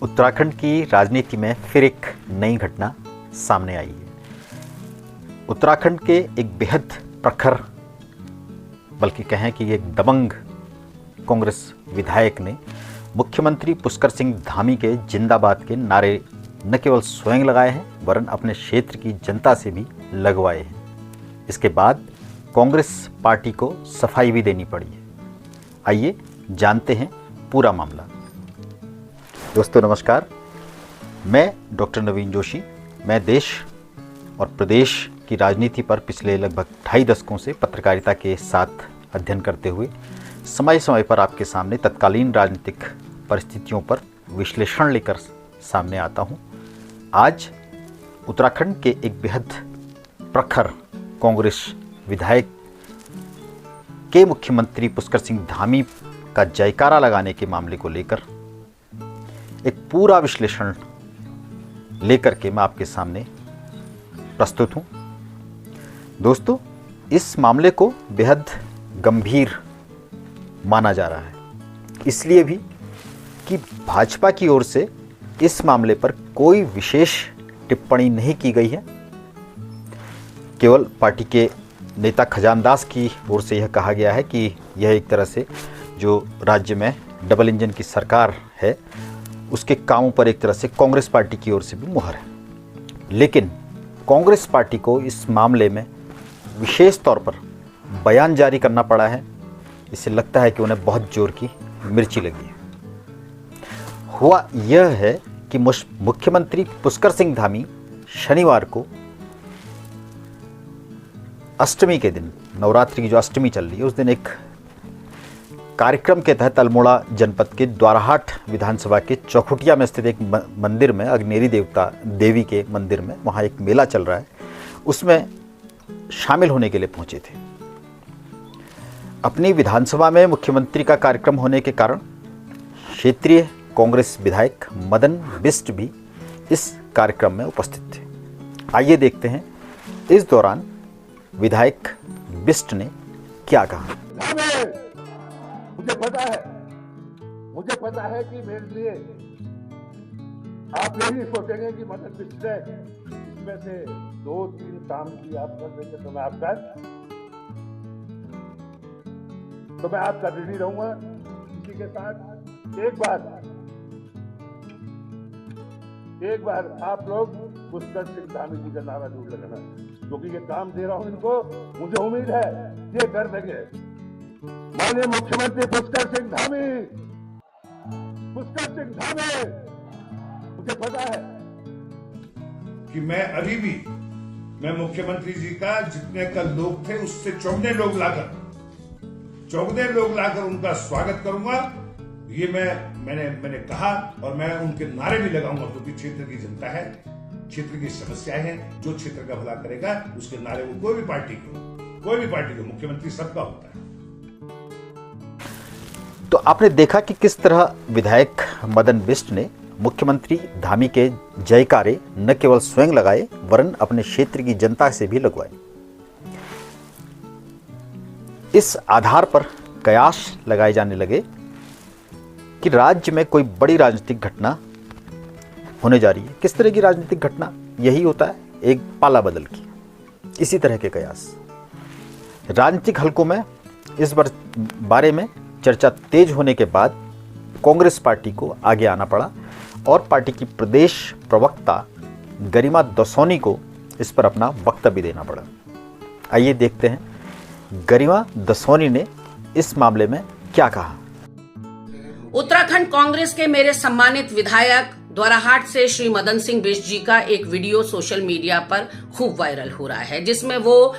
उत्तराखंड की राजनीति में फिर एक नई घटना सामने आई है। उत्तराखंड के एक बेहद प्रखर, बल्कि कहें कि एक दबंग कांग्रेस विधायक ने मुख्यमंत्री पुष्कर सिंह धामी के जिंदाबाद के नारे न केवल स्वयं लगाए हैं वरन अपने क्षेत्र की जनता से भी लगवाए हैं। इसके बाद कांग्रेस पार्टी को सफाई भी देनी पड़ी है। आइए जानते हैं पूरा मामला। दोस्तों नमस्कार, मैं डॉक्टर नवीन जोशी। मैं देश और प्रदेश की राजनीति पर पिछले लगभग 2.5 दशकों से पत्रकारिता के साथ अध्ययन करते हुए समय समय पर आपके सामने तत्कालीन राजनीतिक परिस्थितियों पर विश्लेषण लेकर सामने आता हूं। आज उत्तराखंड के एक बेहद प्रखर कांग्रेस विधायक के मुख्यमंत्री पुष्कर सिंह धामी का जयकारा लगाने के मामले को लेकर एक पूरा विश्लेषण लेकर के मैं आपके सामने प्रस्तुत हूं। दोस्तों, इस मामले को बेहद गंभीर माना जा रहा है, इसलिए भी कि भाजपा की ओर से इस मामले पर कोई विशेष टिप्पणी नहीं की गई है। केवल पार्टी के नेता खजानदास की ओर से यह कहा गया है कि यह एक तरह से जो राज्य में डबल इंजन की सरकार है उसके कामों पर एक तरह से कांग्रेस पार्टी की ओर से भी मुहर है। लेकिन कांग्रेस पार्टी को इस मामले में विशेष तौर पर बयान जारी करना पड़ा है। इससे लगता है कि उन्हें बहुत जोर की मिर्ची लगी है। हुआ यह है कि मुख्यमंत्री पुष्कर सिंह धामी शनिवार को अष्टमी के दिन, नवरात्रि की जो अष्टमी चल रही है, उस दिन एक कार्यक्रम के तहत अल्मोड़ा जनपद के द्वाराहाट विधानसभा के चौखुटिया में स्थित एक मंदिर में, अग्नेरी देवी के मंदिर में, वहाँ एक मेला चल रहा है, उसमें शामिल होने के लिए पहुंचे थे। अपनी विधानसभा में मुख्यमंत्री का कार्यक्रम होने के कारण क्षेत्रीय कांग्रेस विधायक मदन बिष्ट भी इस कार्यक्रम में उपस्थित थे। आइए देखते हैं इस दौरान विधायक बिष्ट ने क्या कहा। मुझे पता है कि मेरे लिए आप यही सोचेंगे कि मदन बिष्ट ने इसमें से 2-3 काम की आप कर देंगे तो मैं आपका ऋणी रहूंगा। इसी के साथ एक बार आप लोग पुष्कर सिंह धामी जी का नारा जरूर लगाना, क्योंकि ये काम दे रहा हूं इनको, मुझे उम्मीद है ये कर देंगे। माननीय मुख्यमंत्री पुष्कर सिंह धामी, मुझे पता है कि मैं मुख्यमंत्री जी का जितने कल लोग थे उससे चौगुने लोग लाकर उनका स्वागत करूंगा। ये मैंने कहा और मैं उनके नारे भी लगाऊंगा, क्योंकि क्षेत्र की जनता है, क्षेत्र की समस्याएं हैं। जो क्षेत्र का भला करेगा उसके नारे को कोई भी पार्टी के मुख्यमंत्री सबका होता है। तो आपने देखा कि किस तरह विधायक मदन बिष्ट ने मुख्यमंत्री धामी के जयकारे न केवल स्वयं लगाए वरन अपने क्षेत्र की जनता से भी लगवाए। इस आधार पर कयास लगाए जाने लगे कि राज्य में कोई बड़ी राजनीतिक घटना होने जा रही है। किस तरह की राजनीतिक घटना? यही होता है, एक पाला बदल की। इसी तरह के कयास राजनीतिक हलकों में इस बारे में चर्चा तेज होने के बाद कांग्रेस पार्टी को आगे आना पड़ा और पार्टी की प्रदेश प्रवक्ता गरिमा दसोनी को इस पर अपना वक्तव्य देना पड़ा। आइए देखते हैं गरिमा दसोनी ने इस मामले में क्या कहा। उत्तराखंड कांग्रेस के मेरे सम्मानित विधायक द्वाराहाट से श्री मदन सिंह बिष्ट जी का एक वीडियो सोशल मीडिया पर खूब वायरल हो रहा है, जिसमें वो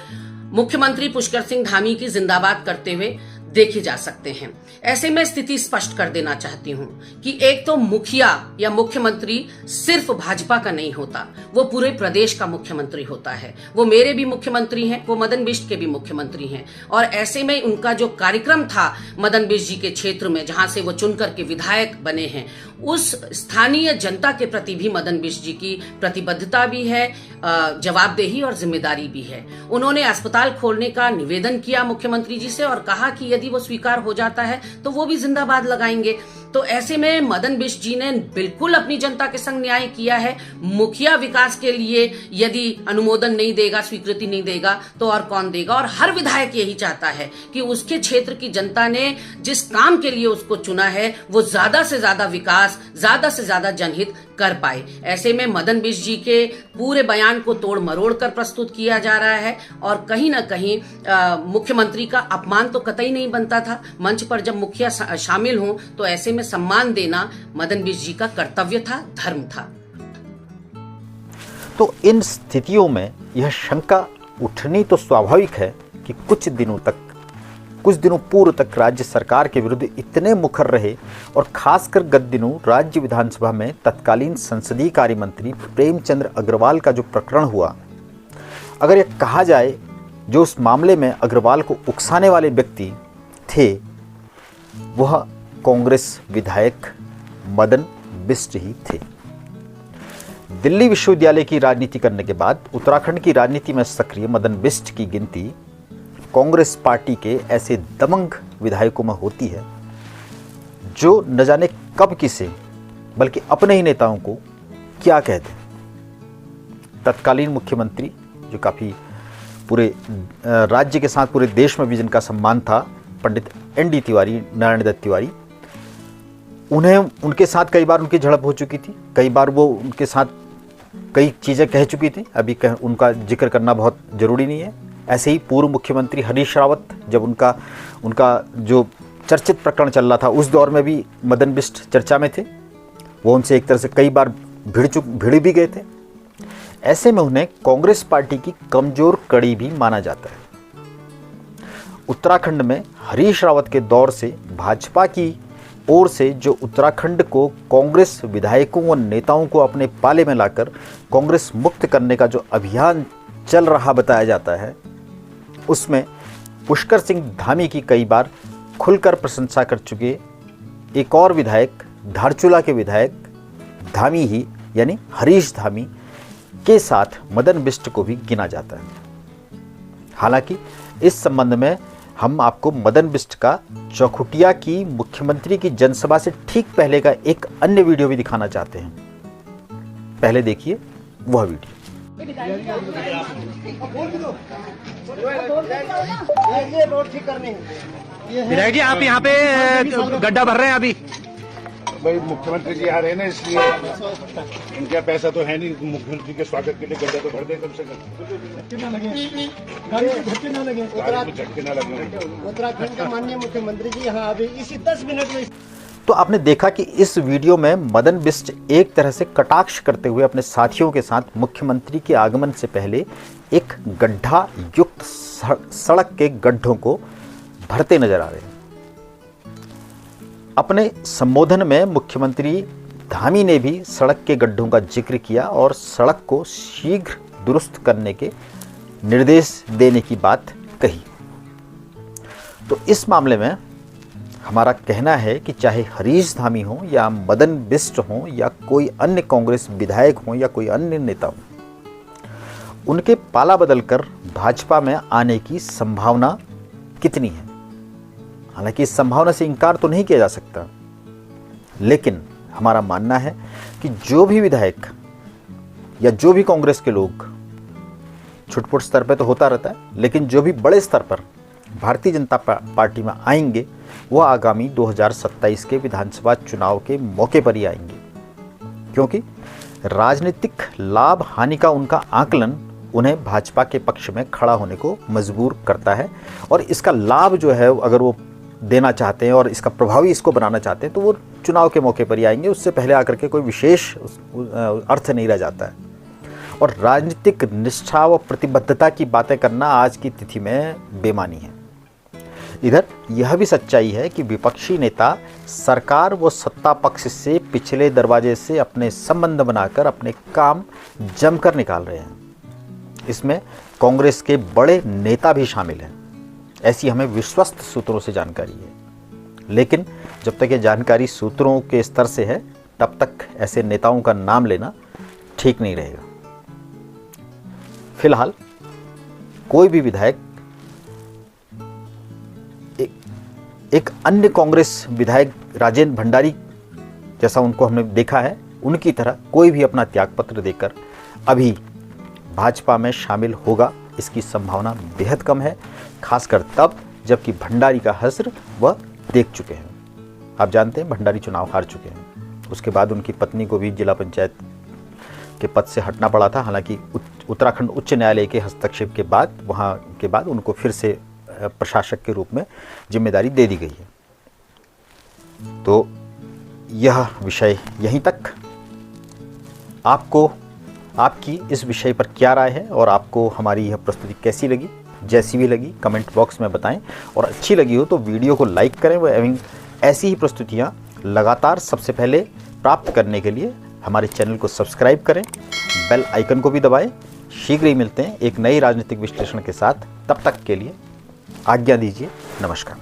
मुख्यमंत्री पुष्कर सिंह धामी की जिंदाबाद करते हुए देखे जा सकते हैं। ऐसे में स्थिति स्पष्ट कर देना चाहती हूं कि एक तो मुखिया या मुख्यमंत्री सिर्फ भाजपा का नहीं होता, वो पूरे प्रदेश का मुख्यमंत्री होता है। वो मेरे भी मुख्यमंत्री हैं, वो मदन बिष्ट के भी मुख्यमंत्री हैं। और ऐसे में उनका जो कार्यक्रम था मदन बिष्ट जी के क्षेत्र में, जहां से वो चुनकर के विधायक बने हैं, उस स्थानीय जनता के प्रति भी मदन बिष्ट जी की प्रतिबद्धता भी है, जवाबदेही और जिम्मेदारी भी है। उन्होंने अस्पताल खोलने का निवेदन किया मुख्यमंत्री जी से और कहा कि यदि वो स्वीकार हो जाता है तो वो भी जिंदाबाद लगाएंगे। तो ऐसे में मदन बिष्ट जी ने बिल्कुल अपनी जनता के संग न्याय किया है। मुखिया विकास के लिए यदि अनुमोदन नहीं देगा, स्वीकृति नहीं देगा, तो और कौन देगा। और हर विधायक यही चाहता है कि उसके क्षेत्र की जनता ने जिस काम के लिए उसको चुना है वो ज्यादा से ज्यादा विकास, ज्यादा से ज्यादा जनहित कर पाए। ऐसे में मदन बिष्ट जी के पूरे बयान को तोड़ मरोड़ कर प्रस्तुत किया जा रहा है और कहीं ना कहीं मुख्यमंत्री का अपमान तो कतई नहीं बनता था। मंच पर जब मुखिया शामिल हों तो ऐसे में सम्मान देना मदन बिष्ट जी का कर्तव्य था, धर्म था। तो इन स्थितियों में यह शंका उठनी तो स्वाभाविक है कि कुछ दिनों पूर्व तक राज्य सरकार के विरुद्ध इतने मुखर रहे और खासकर गत दिनों राज्य विधानसभा में तत्कालीन संसदीय कार्य मंत्री प्रेमचंद्र अग्रवाल का जो प्रकरण हुआ, अगर यह कहा जाए जो उस मामले में अग्रवाल को उकसाने वाले व्यक्ति थे वह कांग्रेस विधायक मदन बिष्ट ही थे। दिल्ली विश्वविद्यालय की राजनीति करने के बाद उत्तराखंड की राजनीति में सक्रिय मदन बिष्ट की गिनती कांग्रेस पार्टी के ऐसे दबंग विधायकों में होती है जो न जाने कब किसे, बल्कि अपने ही नेताओं को क्या कहते। तत्कालीन मुख्यमंत्री जो काफ़ी पूरे राज्य के साथ पूरे देश में भी जिनका सम्मान था, पंडित ND तिवारी, नारायण दत्त तिवारी, उनके साथ कई बार उनकी झड़प हो चुकी थी। कई बार वो उनके साथ कई चीज़ें कह चुकी थी, अभी उनका जिक्र करना बहुत ज़रूरी नहीं है। ऐसे ही पूर्व मुख्यमंत्री हरीश रावत, जब उनका जो चर्चित प्रकरण चल रहा था उस दौर में भी मदन बिष्ट चर्चा में थे। वो उनसे एक तरह से कई बार भिड़ भी गए थे। ऐसे में उन्हें कांग्रेस पार्टी की कमज़ोर कड़ी भी माना जाता है। उत्तराखंड में हरीश रावत के दौर से भाजपा की ओर से जो उत्तराखंड को कांग्रेस विधायकों व नेताओं को अपने पाले में लाकर कांग्रेस मुक्त करने का जो अभियान चल रहा बताया जाता है, उसमें पुष्कर सिंह धामी की कई बार खुलकर प्रशंसा कर चुके एक और विधायक, धारचूला के विधायक धामी ही यानी हरीश धामी के साथ मदन बिष्ट को भी गिना जाता है। हालांकि इस संबंध में हम आपको मदन बिष्ट का चौखुटिया की मुख्यमंत्री की जनसभा से ठीक पहले का एक अन्य वीडियो भी दिखाना चाहते हैं। पहले देखिए वह वीडियो। विधायक जी, आप यहाँ पे गड्ढा भर रहे हैं अभी? भाई मुख्यमंत्री जी आ रहे हैं ना, इसलिए इनका पैसा तो है नहीं, मुख्यमंत्री के स्वागत के लिए गड्ढा तो भर दे कम से कम। झटके ना लगे झटके ना लगे। उत्तराखंड के माननीय मुख्यमंत्री जी यहाँ अभी इसी 10 मिनट में। तो आपने देखा कि इस वीडियो में मदन बिष्ट एक तरह से कटाक्ष करते हुए अपने साथियों के साथ मुख्यमंत्री के आगमन से पहले एक गड्ढा युक्त सड़क के गड्ढों को भरते नजर आ रहे हैं। अपने संबोधन में मुख्यमंत्री धामी ने भी सड़क के गड्ढों का जिक्र किया और सड़क को शीघ्र दुरुस्त करने के निर्देश देने की बात कही। तो इस मामले में हमारा कहना है कि चाहे हरीश धामी हो या मदन बिष्ट हो या कोई अन्य कांग्रेस विधायक हो या कोई अन्य नेता हो, उनके पाला बदलकर भाजपा में आने की संभावना कितनी है। हालांकि इस संभावना से इनकार तो नहीं किया जा सकता, लेकिन हमारा मानना है कि जो भी विधायक या जो भी कांग्रेस के लोग, छुटपुट स्तर पर तो होता रहता है, लेकिन जो भी बड़े स्तर पर भारतीय जनता पार्टी में आएंगे वह आगामी 2027 के विधानसभा चुनाव के मौके पर ही आएंगे, क्योंकि राजनीतिक लाभ हानि का उनका आकलन उन्हें भाजपा के पक्ष में खड़ा होने को मजबूर करता है। और इसका लाभ जो है अगर वो देना चाहते हैं और इसका प्रभावी इसको बनाना चाहते हैं तो वो चुनाव के मौके पर ही आएंगे, उससे पहले आकर के कोई विशेष अर्थ नहीं रह जाता है। और राजनीतिक निष्ठा व प्रतिबद्धता की बातें करना आज की तिथि में बेमानी है। इधर यह भी सच्चाई है कि विपक्षी नेता सरकार व सत्ता पक्ष से पिछले दरवाजे से अपने संबंध बनाकर अपने काम जमकर निकाल रहे हैं। इसमें कांग्रेस के बड़े नेता भी शामिल हैं, ऐसी हमें विश्वस्त सूत्रों से जानकारी है। लेकिन जब तक ये जानकारी सूत्रों के स्तर से है तब तक ऐसे नेताओं का नाम लेना ठीक नहीं रहेगा। फिलहाल कोई भी विधायक एक अन्य कांग्रेस विधायक राजेंद्र भंडारी जैसा उनको हमने देखा है, उनकी तरह कोई भी अपना त्यागपत्र देकर अभी भाजपा में शामिल होगा, इसकी संभावना बेहद कम है, खासकर तब जबकि भंडारी का हश्र वह देख चुके हैं। आप जानते हैं भंडारी चुनाव हार चुके हैं, उसके बाद उनकी पत्नी को भी जिला पंचायत के पद से हटना पड़ा था। हालांकि उत्तराखंड उच्च न्यायालय के हस्तक्षेप के बाद वहां के बाद उनको फिर से प्रशासक के रूप में जिम्मेदारी दे दी गई है। तो यह विषय यहीं तक। आपको आपकी इस विषय पर क्या राय है और आपको हमारी यह प्रस्तुति कैसी लगी? जैसी भी लगी कमेंट बॉक्स में बताएं, और अच्छी लगी हो तो वीडियो को लाइक करें। वह ऐसी ही प्रस्तुतियां लगातार सबसे पहले प्राप्त करने के लिए हमारे चैनल को सब्सक्राइब करें, बेल आइकन को भी दबाएं। शीघ्र ही मिलते हैं एक नई राजनीतिक विश्लेषण के साथ। तब तक के लिए आज्ञा दीजिए। नमस्कार।